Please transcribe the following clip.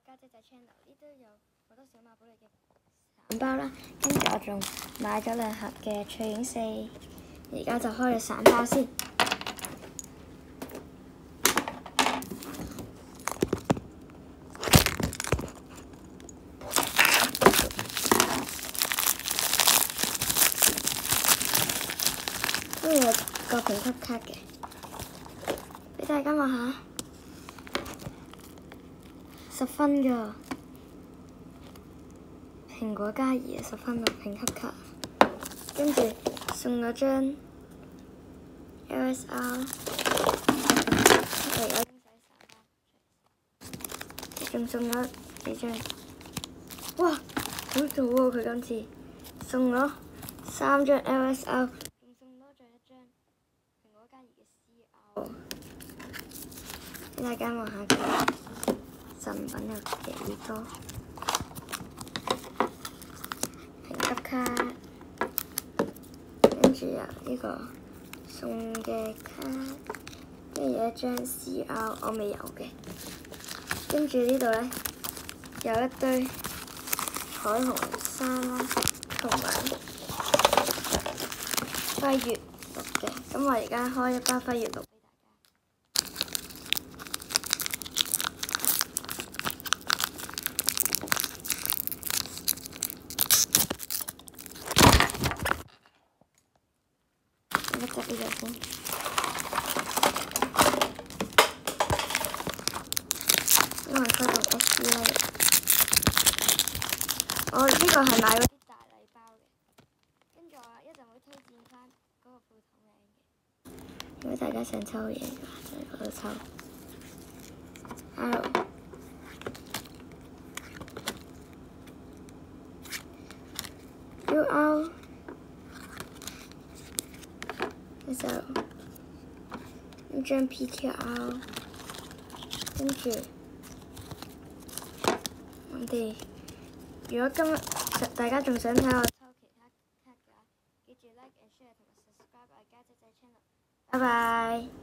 家姐仔 channel， 呢都有好多小馬寶莉嘅散包啦，跟住我仲買咗2盒嘅脆影4，而家就開咗散包先。都有個評級卡嘅，俾大家望下，10分㗎。蘋果嘉怡10分嘅評級卡，跟住送咗張 LSR， 我而家拎晒散包，仲送咗幾張，哇，好做喎！佢今次送咗3張 LSR， 仲送多咗1張蘋果嘉怡嘅 CR， 俾大家望下佢贈品有幾多。評級卡，跟住有呢個送嘅卡，跟住有1張 CR 我未有嘅，跟住呢度呢，有一堆彩虹衫啦，同埋輝月綠嘅，咁我而家開一包輝月綠俾大家。一隻呢隻先，因為佢同 SD 咧，我呢個係買嗰啲大禮包嘅，跟住我一陣會推薦翻嗰個鋪頭名嘅。如果大家想抽嘢嘅話，就喺嗰度抽。Hello， UR。就一張 PTR， 跟住我哋如果今日大家仲想睇我抽其他卡嘅話，記住 like and share 同埋 subscribe 我家姐仔 channel。拜拜。